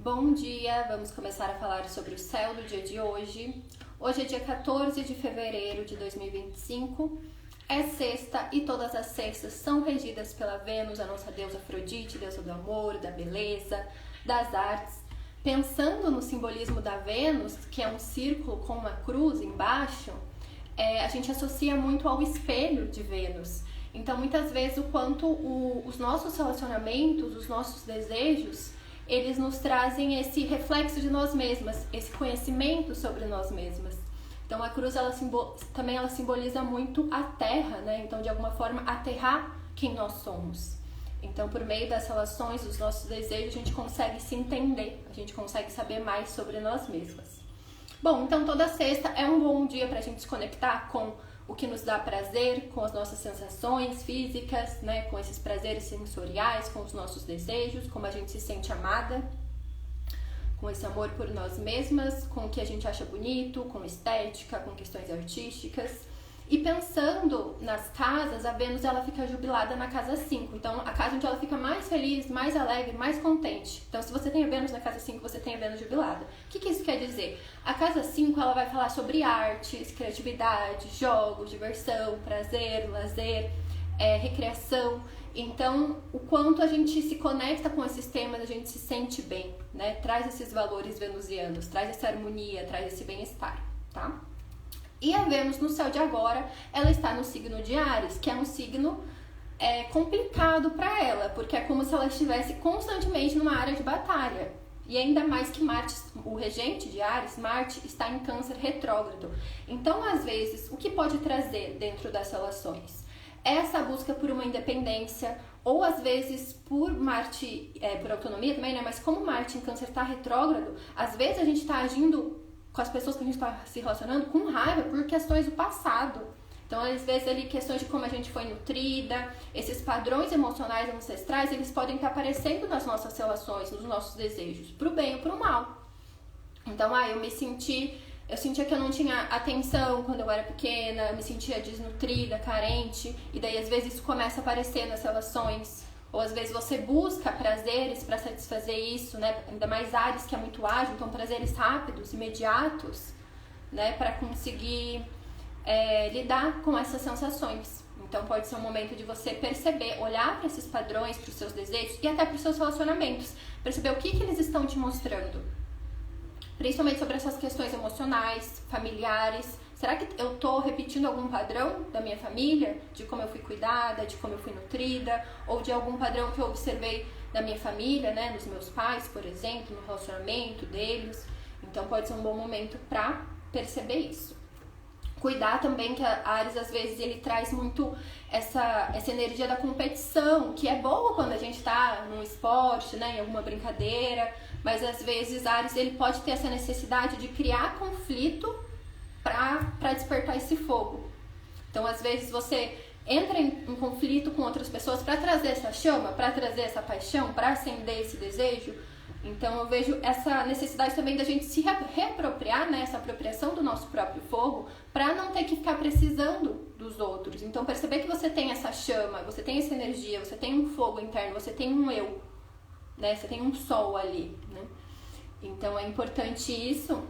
Bom dia, vamos começar a falar sobre o céu do dia de hoje. Hoje é dia 14 de fevereiro de 2025, é sexta e todas as sextas são regidas pela Vênus, a nossa deusa Afrodite, deusa do amor, da beleza, das artes. Pensando no simbolismo da Vênus, que é um círculo com uma cruz embaixo, a gente associa muito ao espelho de Vênus. Então, muitas vezes, o quanto os nossos relacionamentos, os nossos desejos, eles nos trazem esse reflexo de nós mesmas, esse conhecimento sobre nós mesmas. Então, a cruz também ela simboliza muito a terra, né? Então, de alguma forma, aterrar quem nós somos. Então, por meio das relações, dos nossos desejos, a gente consegue se entender, a gente consegue saber mais sobre nós mesmas. Bom, então toda sexta é um bom dia para a gente se conectar com o que nos dá prazer, com as nossas sensações físicas, né, com esses prazeres sensoriais, com os nossos desejos, como a gente se sente amada, com esse amor por nós mesmas, com o que a gente acha bonito, com estética, com questões artísticas. E pensando nas casas, a Vênus ela fica jubilada na casa 5. Então, a casa onde ela fica mais feliz, mais alegre, mais contente. Então, se você tem a Vênus na casa 5, você tem a Vênus jubilada. O que isso quer dizer? A casa 5 ela vai falar sobre artes, criatividade, jogos, diversão, prazer, lazer, recreação. Então, o quanto a gente se conecta com esses temas, a gente se sente bem, né? Traz esses valores venusianos, traz essa harmonia, traz esse bem-estar, tá? E a Vênus no céu de agora, ela está no signo de Áries, que é um signo complicado para ela, porque é como se ela estivesse constantemente numa área de batalha. E ainda mais que Marte, o regente de Áries, Marte, está em Câncer retrógrado. Então, às vezes, o que pode trazer dentro das relações? Essa busca por uma independência, ou às vezes por Marte, por autonomia também, né? Mas como Marte em Câncer está retrógrado, às vezes a gente está agindo com as pessoas que a gente está se relacionando com raiva por questões do passado. Então, às vezes, ali, questões de como a gente foi nutrida, esses padrões emocionais ancestrais, eles podem estar aparecendo nas nossas relações, nos nossos desejos, pro bem ou pro mal. Então, eu sentia que eu não tinha atenção quando eu era pequena, eu me sentia desnutrida, carente, e daí, às vezes, isso começa a aparecer nas relações. Ou às vezes você busca prazeres para satisfazer isso, né? Ainda mais Áries, que é muito ágil, então prazeres rápidos, imediatos, né? Para conseguir lidar com essas sensações. Então pode ser um momento de você perceber, olhar para esses padrões, para os seus desejos e até para os seus relacionamentos. Perceber o que eles estão te mostrando. Principalmente sobre essas questões emocionais, familiares. Será que eu tô repetindo algum padrão da minha família? De como eu fui cuidada, de como eu fui nutrida? Ou de algum padrão que eu observei da minha família, né? Dos meus pais, por exemplo, no relacionamento deles. Então pode ser um bom momento para perceber isso. Cuidar também que a Áries, às vezes, ele traz muito essa energia da competição, que é boa quando a gente tá num esporte, né? Em alguma brincadeira. Mas às vezes Áries, ele pode ter essa necessidade de criar conflito para despertar esse fogo. Então, às vezes, você entra em conflito com outras pessoas para trazer essa chama, para trazer essa paixão, para acender esse desejo. Então, eu vejo essa necessidade também da gente se reapropriar, né, essa apropriação do nosso próprio fogo, para não ter que ficar precisando dos outros. Então, perceber que você tem essa chama, você tem essa energia, você tem um fogo interno, você tem um eu, né, você tem um sol ali, né? Então, é importante isso,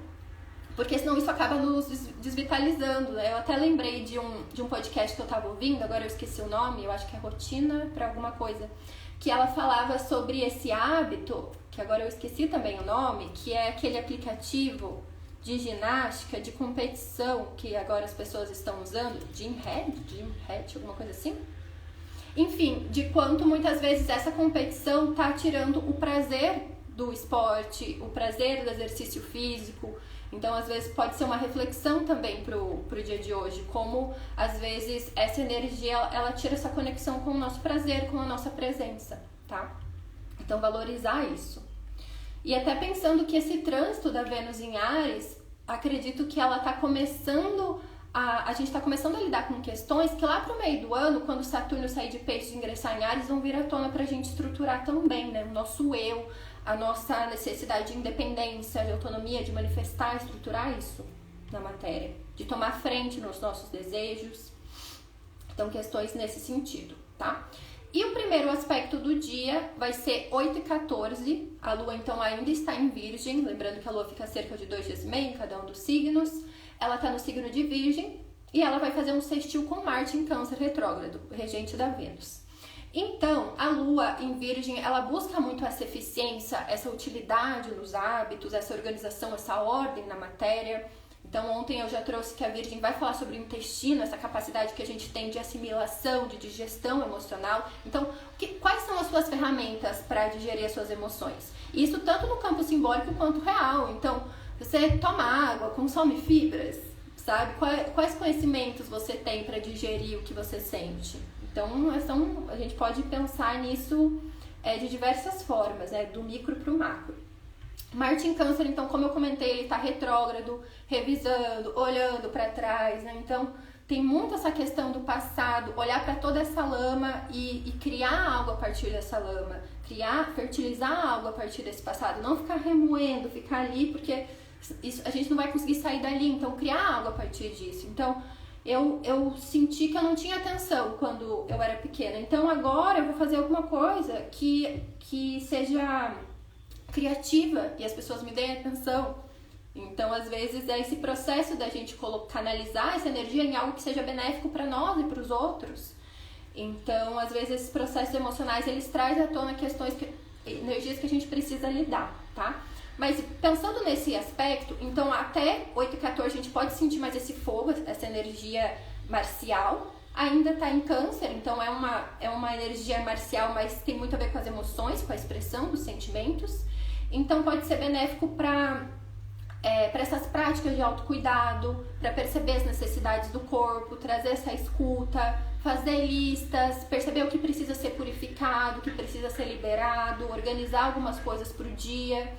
porque senão isso acaba nos desvitalizando, né? Eu até lembrei de um podcast que eu tava ouvindo, agora eu esqueci o nome, eu acho que é Rotina para alguma coisa, que ela falava sobre esse hábito, que agora eu esqueci também o nome, que é aquele aplicativo de ginástica, de competição, que agora as pessoas estão usando, Gym Head, alguma coisa assim. Enfim, de quanto muitas vezes essa competição tá tirando o prazer do esporte, o prazer do exercício físico. Então, às vezes, pode ser uma reflexão também pro dia de hoje, como, às vezes, essa energia, ela tira essa conexão com o nosso prazer, com a nossa presença, tá? Então, valorizar isso. E até pensando que esse trânsito da Vênus em Áries, acredito que ela tá começando a gente está começando a lidar com questões que lá pro meio do ano, quando Saturno sair de Peixes e ingressar em Áries, vão vir à tona pra gente estruturar também, né? O nosso eu, a nossa necessidade de independência, de autonomia, de manifestar, estruturar isso na matéria, de tomar frente nos nossos desejos. Então, questões nesse sentido, tá? E o primeiro aspecto do dia vai ser 8h14. A Lua, então, ainda está em Virgem. Lembrando que a Lua fica cerca de 2 dias e meio em cada um dos signos. Ela está no signo de Virgem e ela vai fazer um sextil com Marte em Câncer retrógrado, regente da Vênus. Então, a Lua em Virgem, ela busca muito essa eficiência, essa utilidade nos hábitos, essa organização, essa ordem na matéria. Então, ontem eu já trouxe que a Virgem vai falar sobre o intestino, essa capacidade que a gente tem de assimilação, de digestão emocional. Então, quais são as suas ferramentas para digerir as suas emoções? Isso tanto no campo simbólico quanto real. Então, você toma água, consome fibras, sabe? Quais conhecimentos você tem para digerir o que você sente? Então, a gente pode pensar nisso de diversas formas, né? Do micro para o macro. Marte em Câncer, então, como eu comentei, ele está retrógrado, revisando, olhando para trás, né? Então, tem muito essa questão do passado, olhar para toda essa lama e criar algo a partir dessa lama, fertilizar algo a partir desse passado, não ficar remoendo, ficar ali, porque a gente não vai conseguir sair dali, então criar algo a partir disso. Então, eu senti que eu não tinha atenção quando eu era pequena, então agora eu vou fazer alguma coisa que seja criativa e as pessoas me deem atenção. Então, às vezes, é esse processo da gente canalizar essa energia em algo que seja benéfico para nós e para os outros. Então, às vezes, esses processos emocionais, eles trazem à tona energias que a gente precisa lidar, tá? Mas, pensando nesse aspecto, então, até 8h14 a gente pode sentir mais esse fogo, essa energia marcial. Ainda está em Câncer, então é uma energia marcial, mas tem muito a ver com as emoções, com a expressão dos sentimentos. Então, pode ser benéfico para essas práticas de autocuidado, para perceber as necessidades do corpo, trazer essa escuta, fazer listas, perceber o que precisa ser purificado, o que precisa ser liberado, organizar algumas coisas para o dia.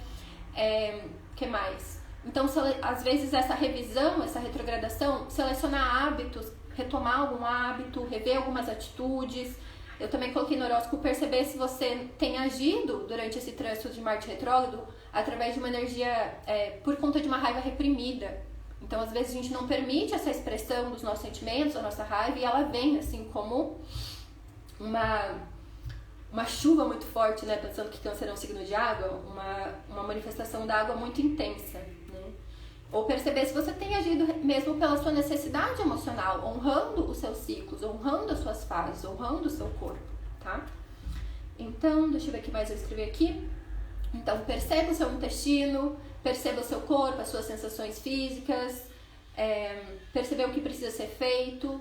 Que mais? Então, às vezes, essa revisão, essa retrogradação, selecionar hábitos, retomar algum hábito, rever algumas atitudes. Eu também coloquei no horóscopo perceber se você tem agido durante esse trânsito de Marte retrógrado através de uma energia, por conta de uma raiva reprimida. Então, às vezes, a gente não permite essa expressão dos nossos sentimentos, da nossa raiva, e ela vem assim como uma chuva muito forte, né? Pensando que Câncer é um signo de água, uma manifestação da água muito intensa, né? Ou perceber se você tem agido mesmo pela sua necessidade emocional, honrando os seus ciclos, honrando as suas fases, honrando o seu corpo, tá? Então, deixa eu ver o que mais eu escrevi aqui. Então, perceba o seu intestino, perceba o seu corpo, as suas sensações físicas, perceber o que precisa ser feito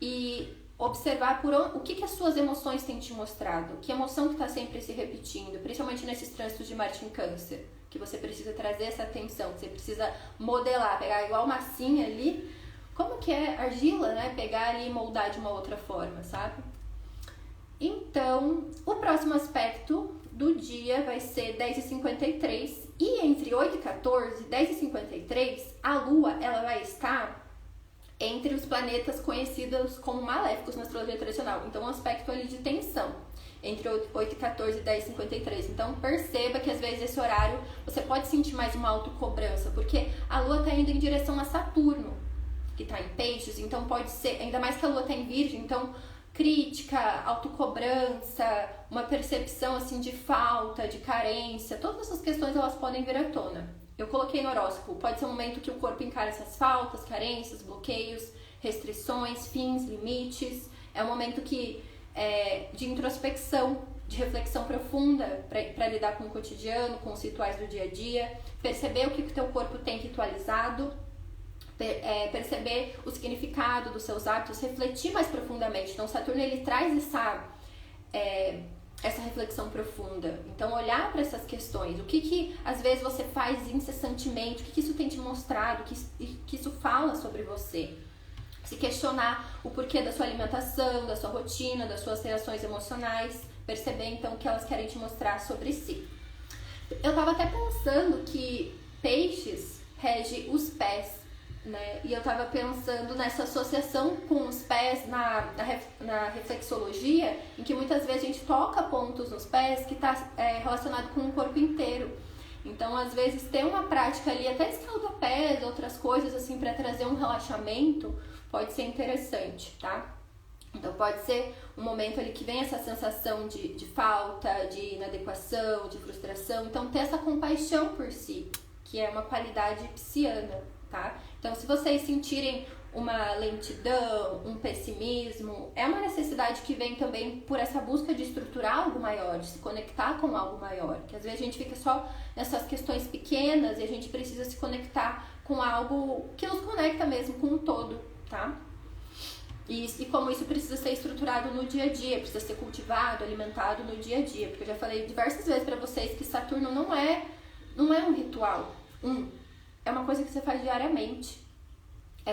e observar o que as suas emoções têm te mostrado, que emoção que está sempre se repetindo, principalmente nesses trânsitos de Marte em Câncer, que você precisa trazer essa atenção, que você precisa modelar, pegar igual massinha ali, como que é argila, né? Pegar ali e moldar de uma outra forma, sabe? Então, o próximo aspecto do dia vai ser 10h53 e entre 8h14 e 10h53, a Lua ela vai estar entre os planetas conhecidos como maléficos na astrologia tradicional. Então, um aspecto ali de tensão entre 8h14 e 10h53. Então, perceba que às vezes esse horário você pode sentir mais uma autocobrança, porque a Lua está indo em direção a Saturno, que está em Peixes. Então, pode ser, ainda mais que a Lua está em Virgem, então crítica, autocobrança, uma percepção assim de falta, de carência, todas essas questões elas podem vir à tona. Eu coloquei no horóscopo, pode ser um momento que o corpo encara essas faltas, carências, bloqueios, restrições, fins, limites. É um momento de introspecção, de reflexão profunda para lidar com o cotidiano, com os rituais do dia a dia, perceber o que o teu corpo tem ritualizado, perceber o significado dos seus hábitos, refletir mais profundamente. Então, Saturno ele traz essa reflexão profunda. Então, olhar para essas questões, o que às vezes você faz incessantemente, o que isso tem te mostrado, que isso fala sobre você. Se questionar o porquê da sua alimentação, da sua rotina, das suas reações emocionais, perceber então o que elas querem te mostrar sobre si. Eu estava até pensando que Peixes rege os pés, né? E eu estava pensando nessa associação com os pés na reflexologia, em que muitas vezes a gente toca pontos nos pés que está relacionado com o corpo inteiro. Então, às vezes, ter uma prática ali, até escalda-pés, outras coisas assim, para trazer um relaxamento, pode ser interessante, tá? Então pode ser um momento ali que vem essa sensação de falta, de inadequação, de frustração. Então ter essa compaixão por si, que é uma qualidade psiana, tá? Então se vocês sentirem uma lentidão, um pessimismo, é uma necessidade que vem também por essa busca de estruturar algo maior, de se conectar com algo maior. Que às vezes a gente fica só nessas questões pequenas e a gente precisa se conectar com algo que nos conecta mesmo com o todo, tá? E como isso precisa ser estruturado no dia a dia, precisa ser cultivado, alimentado no dia a dia. Porque eu já falei diversas vezes pra vocês que Saturno não é um ritual. É uma coisa que você faz diariamente.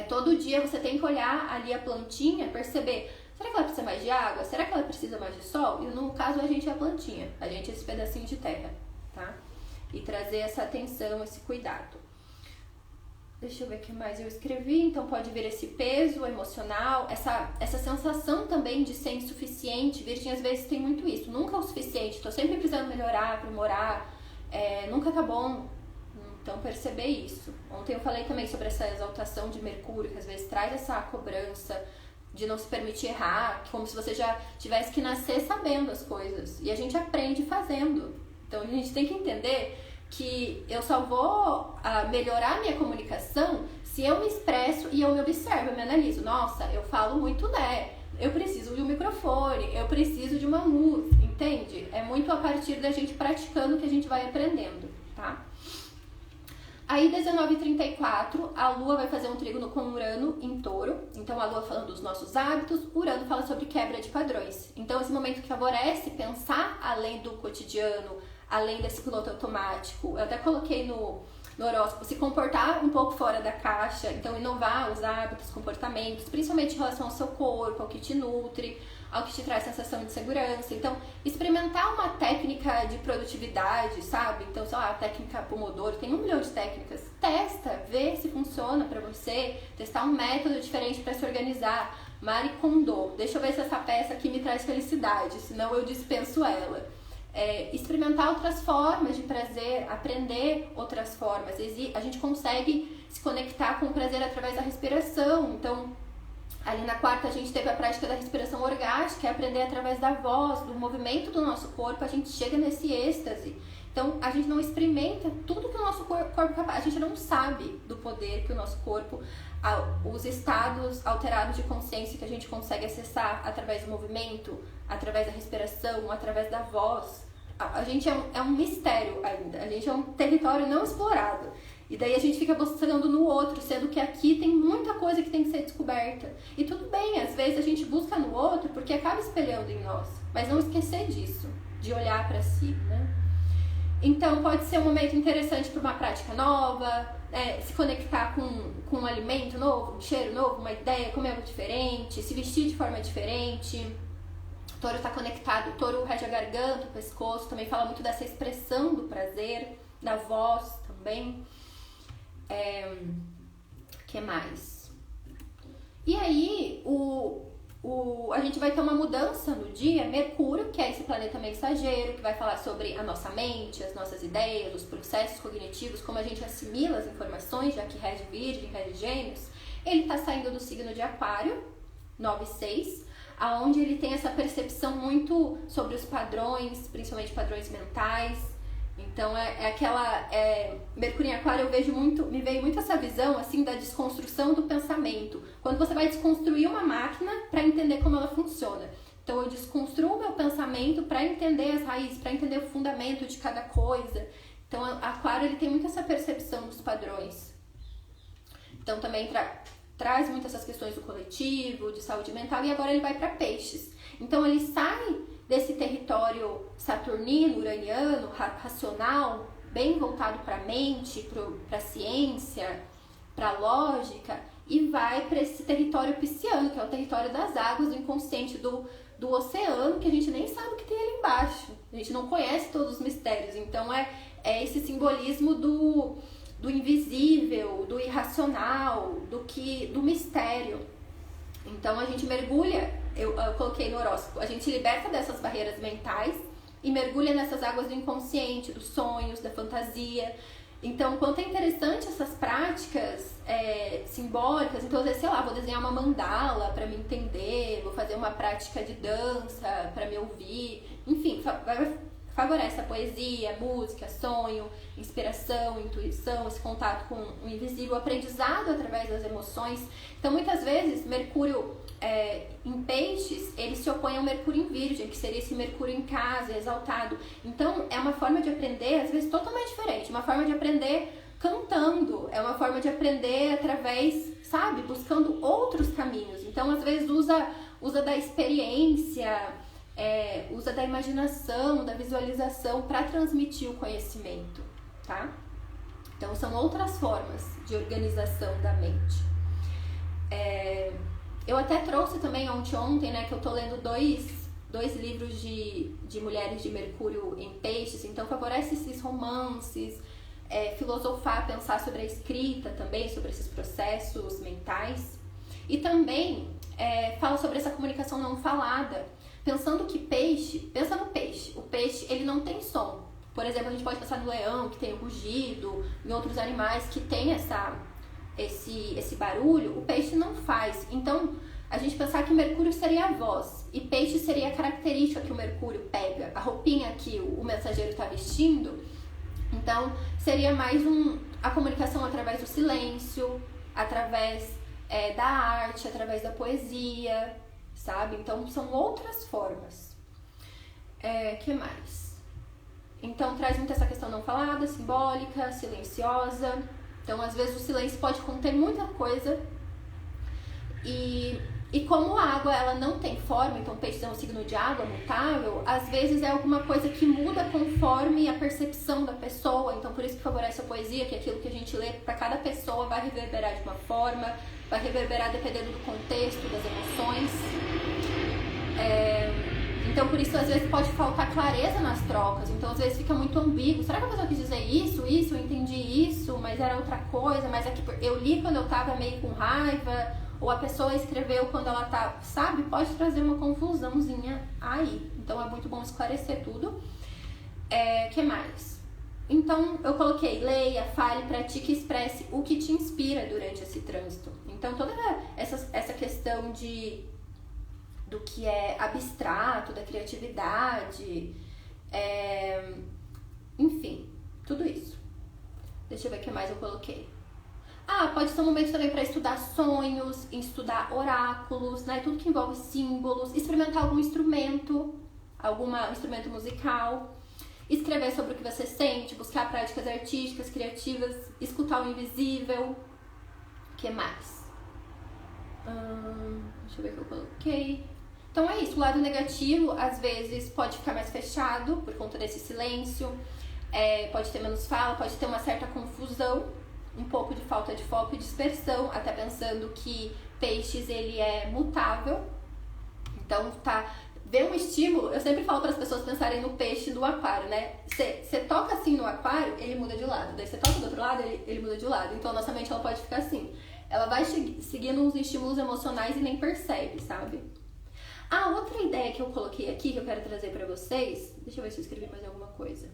Todo dia você tem que olhar ali a plantinha, perceber, será que ela precisa mais de água? Será que ela precisa mais de sol? E no caso a gente é a plantinha, a gente é esse pedacinho de terra, tá? E trazer essa atenção, esse cuidado. Deixa eu ver o que mais eu escrevi. Então pode vir esse peso emocional, essa sensação também de ser insuficiente. Virgem às vezes tem muito isso, nunca é o suficiente, tô sempre precisando melhorar, aprimorar, nunca tá bom. Então perceber isso. Ontem eu falei também sobre essa exaltação de Mercúrio, que às vezes traz essa cobrança de não se permitir errar, como se você já tivesse que nascer sabendo as coisas. E a gente aprende fazendo. Então a gente tem que entender que eu só vou melhorar a minha comunicação se eu me expresso e eu me observo, eu me analiso. Nossa, eu falo muito né, eu preciso de um microfone, eu preciso de uma luz, entende? É muito a partir da gente praticando que a gente vai aprendendo, tá? Aí 19h34, a Lua vai fazer um trígono com Urano em Touro. Então a Lua falando dos nossos hábitos, Urano fala sobre quebra de padrões. Então esse momento que favorece pensar além do cotidiano, além desse piloto automático. Eu até coloquei no horóscopo, se comportar um pouco fora da caixa, então inovar os hábitos, comportamentos, principalmente em relação ao seu corpo, ao que te nutre, ao que te traz sensação de segurança. Então, experimentar uma técnica de produtividade, sabe? Então, sei lá, a técnica Pomodoro, tem 1 milhão de técnicas. Testa, vê se funciona pra você, testar um método diferente pra se organizar. Marie Kondo, deixa eu ver se essa peça aqui me traz felicidade, senão eu dispenso ela. Experimentar outras formas de prazer, aprender outras formas. A gente consegue se conectar com o prazer através da respiração. Então, ali na quarta a gente teve a prática da respiração orgástica, que é aprender através da voz, do movimento do nosso corpo, a gente chega nesse êxtase. Então, a gente não experimenta tudo que o nosso corpo é capaz, a gente não sabe do poder que o nosso corpo, os estados alterados de consciência que a gente consegue acessar através do movimento, através da respiração, através da voz. A gente é um mistério ainda, a gente é um território não explorado. E daí a gente fica buscando no outro, sendo que aqui tem muita coisa que tem que ser descoberta. E tudo bem, às vezes a gente busca no outro porque acaba espelhando em nós. Mas não esquecer disso, de olhar para si, né? Então pode ser um momento interessante para uma prática nova, se conectar com um alimento novo, um cheiro novo, uma ideia, comer algo diferente, se vestir de forma diferente. O touro está conectado, o touro rege a garganta, o pescoço, também fala muito dessa expressão do prazer, da voz também. Que mais? E aí, a gente vai ter uma mudança no dia, Mercúrio, que é esse planeta mensageiro, que vai falar sobre a nossa mente, as nossas ideias, os processos cognitivos, como a gente assimila as informações, já que rege Virgem, rege Gêmeos. Ele está saindo do signo de Aquário, 9/6, aonde ele tem essa percepção muito sobre os padrões, principalmente padrões mentais. Então Mercúrio em Aquário, me veio muito essa visão assim da desconstrução do pensamento. Quando você vai desconstruir uma máquina para entender como ela funciona. Então eu desconstruo o meu pensamento para entender as raízes, para entender o fundamento de cada coisa. Então Aquário ele tem muito essa percepção dos padrões. Então também traz muito essas questões do coletivo, de saúde mental, e agora ele vai para Peixes. Então ele sai desse território saturnino, uraniano, racional, bem voltado para a mente, para a ciência, para a lógica, e vai para esse território pisciano, que é o território das águas, do inconsciente, do oceano, que a gente nem sabe o que tem ali embaixo. A gente não conhece todos os mistérios. Então é esse simbolismo do invisível, do irracional, do mistério. Então a gente mergulha, eu coloquei no horóscopo, a gente liberta dessas barreiras mentais e mergulha nessas águas do inconsciente, dos sonhos, da fantasia. Então, quanto é interessante essas práticas simbólicas, então, às vezes, sei lá, vou desenhar uma mandala para me entender, vou fazer uma prática de dança para me ouvir, enfim, favorece a poesia, música, sonho, inspiração, intuição, esse contato com o invisível, aprendizado através das emoções. Então, muitas vezes, Mercúrio em peixes, ele se opõe ao Mercúrio em Virgem, que seria esse Mercúrio em casa, exaltado. Então, é uma forma de aprender, às vezes, totalmente diferente. Uma forma de aprender cantando, é uma forma de aprender através, sabe, buscando outros caminhos. Então, às vezes, usa da experiência, usa da imaginação, da visualização para transmitir o conhecimento, tá? Então, são outras formas de organização da mente. Eu até trouxe também ontem, né, que eu tô lendo dois livros de mulheres de Mercúrio em peixes, então favorece esses romances, filosofar, pensar sobre a escrita também, sobre esses processos mentais. E também fala sobre essa comunicação não falada, pensando que pensa no peixe, o peixe ele não tem som. Por exemplo, a gente pode pensar no leão, que tem o rugido, em outros animais que tem esse barulho, o peixe não faz. Então, a gente pensar que Mercúrio seria a voz e peixe seria a característica que o Mercúrio pega, a roupinha que o mensageiro está vestindo. Então, seria mais a comunicação através do silêncio, através da arte, através da poesia, sabe? Então, são outras formas. Que mais? Então, traz muito essa questão não falada, simbólica, silenciosa. Então, às vezes, o silêncio pode conter muita coisa. E como a água ela não tem forma, então peixe é um signo de água mutável, às vezes é alguma coisa que muda conforme a percepção da pessoa. Então, por isso que favorece a poesia, que é aquilo que a gente lê para cada pessoa vai reverberar de uma forma, vai reverberar dependendo do contexto, das emoções. Então, por isso, às vezes, pode faltar clareza nas trocas. Então, às vezes, fica muito ambíguo. Será que a pessoa quis dizer isso, eu entendi isso, mas era outra coisa, mas aqui eu li quando eu tava meio com raiva, ou a pessoa escreveu quando ela tá, sabe? Pode trazer uma confusãozinha aí. Então, é muito bom esclarecer tudo. Que mais? Então, eu coloquei, leia, fale, pratique e expresse o que te inspira durante esse trânsito. Então, toda essa questão do que é abstrato, da criatividade, enfim, tudo isso. Deixa eu ver o que mais eu coloquei. Pode ser um momento também para estudar sonhos, estudar oráculos, né? Tudo que envolve símbolos, experimentar algum instrumento musical, escrever sobre o que você sente, buscar práticas artísticas, criativas, escutar o invisível. O que mais? Deixa eu ver o que eu coloquei. Então é isso, o lado negativo às vezes pode ficar mais fechado por conta desse silêncio, pode ter menos fala, pode ter uma certa confusão, um pouco de falta de foco e dispersão, até pensando que peixes ele é mutável. Então vê um estímulo, eu sempre falo para as pessoas pensarem no peixe do aquário, né? Você toca assim no aquário, ele muda de lado, daí você toca do outro lado, ele muda de lado. Então a nossa mente ela pode ficar assim, ela vai seguindo uns estímulos emocionais e nem percebe, sabe? Outra ideia que eu coloquei aqui, que eu quero trazer pra vocês, deixa eu ver se eu escrevi mais alguma coisa.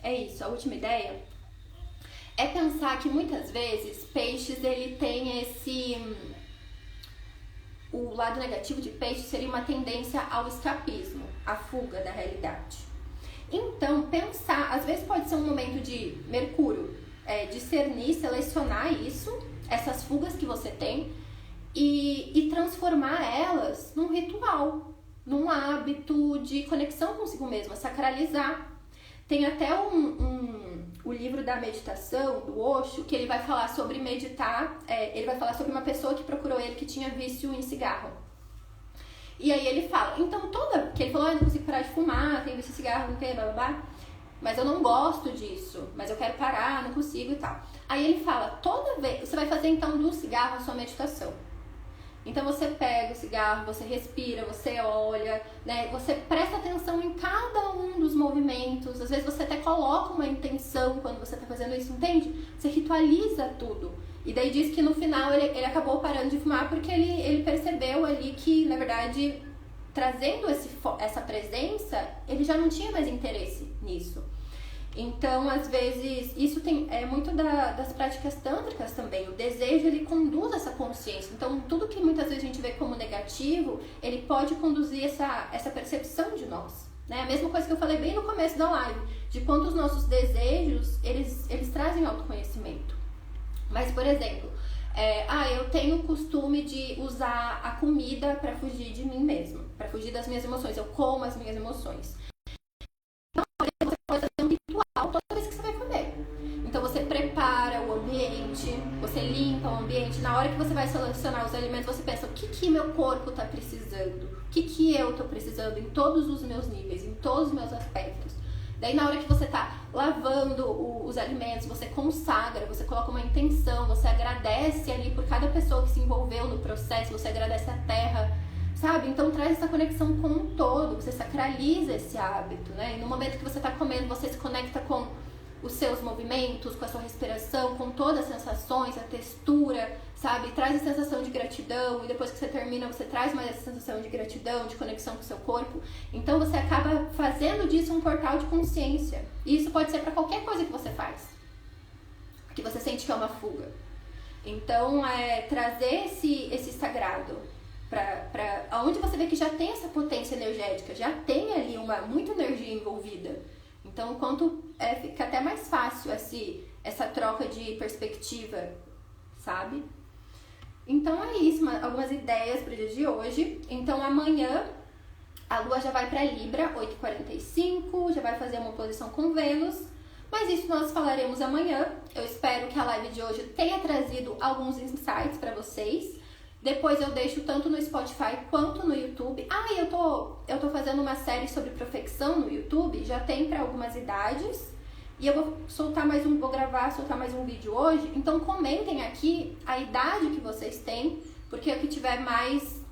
É isso, a última ideia é pensar que muitas vezes peixes, ele tem o lado negativo de peixe seria uma tendência ao escapismo, à fuga da realidade. Então, pensar, às vezes pode ser um momento de Mercúrio, discernir, selecionar isso, essas fugas que você tem, e transformar elas num ritual, num hábito de conexão consigo mesma, sacralizar. Tem até o livro da meditação, do Osho, que ele vai falar sobre meditar, ele vai falar sobre uma pessoa que procurou ele que tinha vício em cigarro. E aí ele fala, então que ele falou, eu não consigo parar de fumar, tenho vício em cigarro, não tem, blá blá blá, mas eu não gosto disso, mas eu quero parar, não consigo e tal. Aí ele fala, toda vez, você vai fazer então do cigarro a sua meditação. Então você pega o cigarro, você respira, você olha, né? Você presta atenção em cada um dos movimentos. Às vezes você até coloca uma intenção quando você está fazendo isso, entende? Você ritualiza tudo. E daí diz que no final ele acabou parando de fumar porque ele percebeu ali que, na verdade, trazendo essa presença, ele já não tinha mais interesse nisso. Então, às vezes, isso é muito das práticas tântricas também. O desejo, ele conduz essa consciência. Então, tudo que muitas vezes a gente vê como negativo, ele pode conduzir essa percepção de nós. Né? A mesma coisa que eu falei bem no começo da live, de quanto os nossos desejos, eles trazem autoconhecimento. Mas, por exemplo, eu tenho o costume de usar a comida para fugir de mim mesma, para fugir das minhas emoções. Eu como as minhas emoções. Você pode fazer um ritual toda vez que você vai comer. Então você prepara o ambiente, você limpa o ambiente. Na hora que você vai selecionar os alimentos, você pensa, o que meu corpo está precisando? O que eu estou precisando em todos os meus níveis, em todos os meus aspectos? Daí na hora que você está lavando os alimentos, você consagra, você coloca uma intenção, você agradece ali por cada pessoa que se envolveu no processo, você agradece a terra, sabe? Então traz essa conexão com um todo, você sacraliza esse hábito, né? E no momento que você está comendo, você se conecta com os seus movimentos, com a sua respiração, com todas as sensações, a textura, sabe? Traz a sensação de gratidão e depois que você termina, você traz mais essa sensação de gratidão, de conexão com o seu corpo. Então você acaba fazendo disso um portal de consciência. E isso pode ser para qualquer coisa que você faz, que você sente que é uma fuga. Então, trazer esse sagrado para onde você vê que já tem essa potência energética, já tem ali muita energia envolvida. Então, fica até mais fácil essa troca de perspectiva, sabe? Então é isso, algumas ideias para o dia de hoje. Então amanhã a Lua já vai para Libra, 8h45, já vai fazer uma oposição com Vênus. Mas isso nós falaremos amanhã. Eu espero que a live de hoje tenha trazido alguns insights para vocês. Depois eu deixo tanto no Spotify quanto no YouTube. Eu tô fazendo uma série sobre profecção no YouTube, já tem para algumas idades. E eu vou soltar soltar mais um vídeo hoje. Então comentem aqui a idade que vocês têm, porque o que tiver mais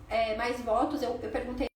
votos, eu perguntei